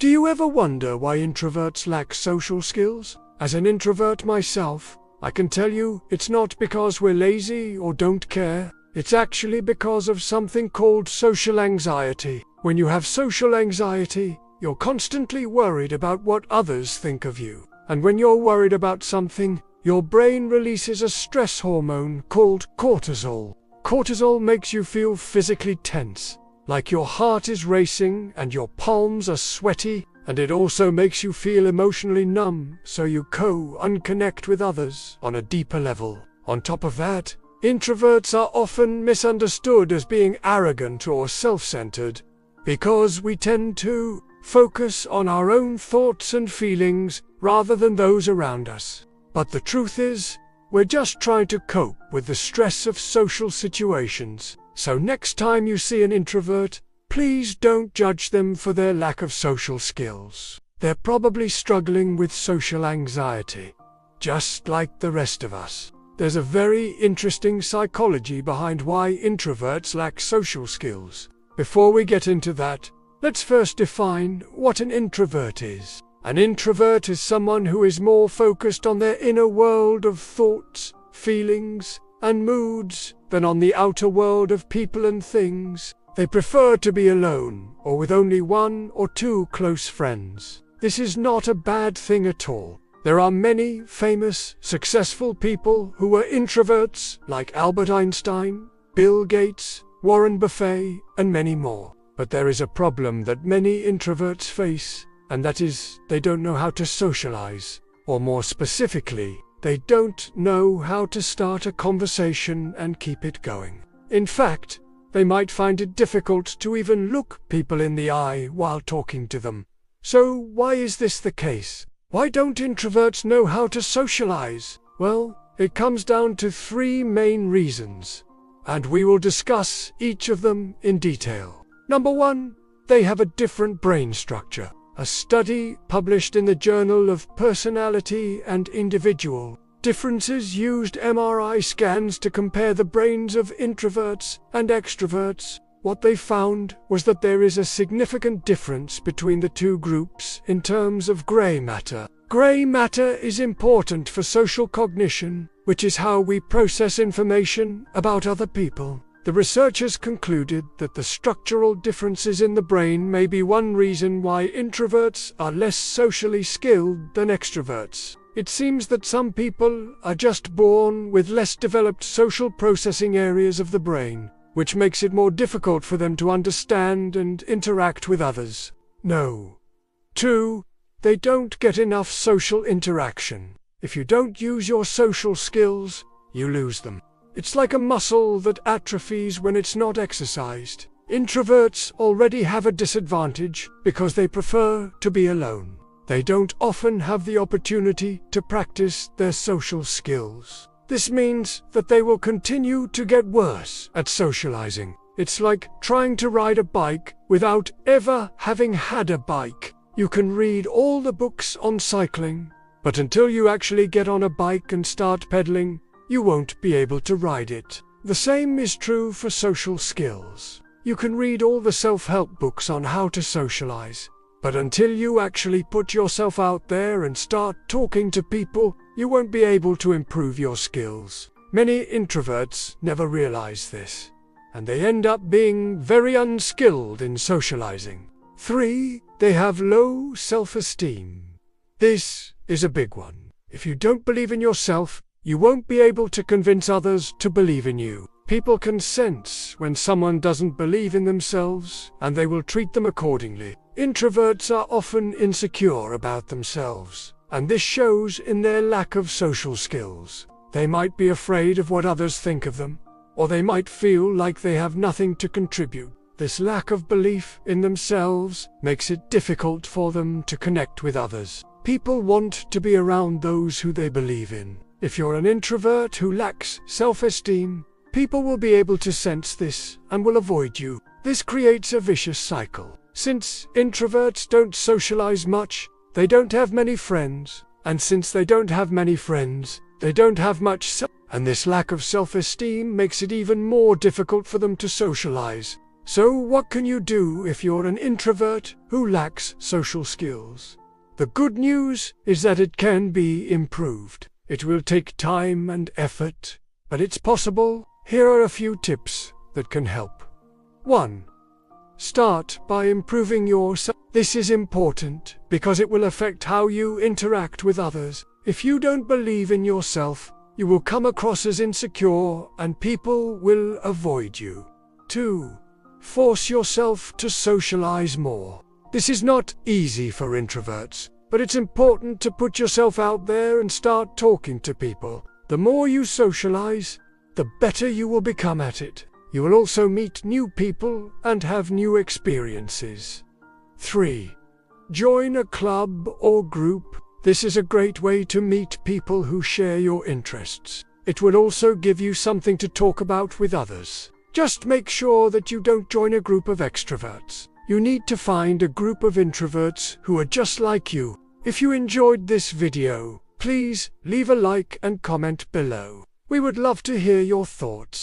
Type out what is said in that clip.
Do you ever wonder why introverts lack social skills? As an introvert myself, I can tell you it's not because we're lazy or don't care. It's actually because of something called social anxiety. When you have social anxiety, you're constantly worried about what others think of you. And when you're worried about something, your brain releases a stress hormone called cortisol. Cortisol makes you feel physically tense, like your heart is racing and your palms are sweaty, and it also makes you feel emotionally numb, so you unconnect with others on a deeper level. On top of that, introverts are often misunderstood as being arrogant or self-centered, because we tend to focus on our own thoughts and feelings rather than those around us. But the truth is, we're just trying to cope with the stress of social situations. So next time you see an introvert, please don't judge them for their lack of social skills. They're probably struggling with social anxiety, just like the rest of us. There's a very interesting psychology behind why introverts lack social skills. Before we get into that, let's first define what an introvert is. An introvert is someone who is more focused on their inner world of thoughts, feelings, and moods than on the outer world of people and things. They prefer to be alone, or with only one or two close friends. This is not a bad thing at all. There are many famous, successful people who were introverts, like Albert Einstein, Bill Gates, Warren Buffett, and many more. But there is a problem that many introverts face, and that is, they don't know how to socialize. Or more specifically, they don't know how to start a conversation and keep it going. In fact, they might find it difficult to even look people in the eye while talking to them. So why is this the case? Why don't introverts know how to socialize? Well, it comes down to three main reasons, and we will discuss each of them in detail. Number one, they have a different brain structure. A study published in the Journal of Personality and Individual Differences used MRI scans to compare the brains of introverts and extroverts. What they found was that there is a significant difference between the two groups in terms of gray matter. Gray matter is important for social cognition, which is how we process information about other people. The researchers concluded that the structural differences in the brain may be one reason why introverts are less socially skilled than extroverts. It seems that some people are just born with less developed social processing areas of the brain, which makes it more difficult for them to understand and interact with others. No. 2. They don't get enough social interaction. If you don't use your social skills, you lose them. It's like a muscle that atrophies when it's not exercised. Introverts already have a disadvantage because they prefer to be alone. They don't often have the opportunity to practice their social skills. This means that they will continue to get worse at socializing. It's like trying to ride a bike without ever having had a bike. You can read all the books on cycling, but until you actually get on a bike and start pedaling, you won't be able to ride it. The same is true for social skills. You can read all the self-help books on how to socialize, but until you actually put yourself out there and start talking to people, you won't be able to improve your skills. Many introverts never realize this, and they end up being very unskilled in socializing. 3. They have low self-esteem. This is a big one. If you don't believe in yourself, you won't be able to convince others to believe in you. People can sense when someone doesn't believe in themselves, and they will treat them accordingly. Introverts are often insecure about themselves, and this shows in their lack of social skills. They might be afraid of what others think of them, or they might feel like they have nothing to contribute. This lack of belief in themselves makes it difficult for them to connect with others. People want to be around those who they believe in. If you're an introvert who lacks self-esteem, people will be able to sense this and will avoid you. This creates a vicious cycle. Since introverts don't socialize much, they don't have many friends, and since they don't have many friends, they don't have much and this lack of self-esteem makes it even more difficult for them to socialize. So what can you do if you're an introvert who lacks social skills? The good news is that it can be improved. It will take time and effort, but it's possible. Here are a few tips that can help. 1. Start by improving yourself. This is important because it will affect how you interact with others. If you don't believe in yourself, you will come across as insecure and people will avoid you. 2. Force yourself to socialize more. This is not easy for introverts, but it's important to put yourself out there and start talking to people. The more you socialize, the better you will become at it. You will also meet new people and have new experiences. 3. Join a club or group. This is a great way to meet people who share your interests. It will also give you something to talk about with others. Just make sure that you don't join a group of extroverts. You need to find a group of introverts who are just like you. If you enjoyed this video, please leave a like and comment below. We would love to hear your thoughts.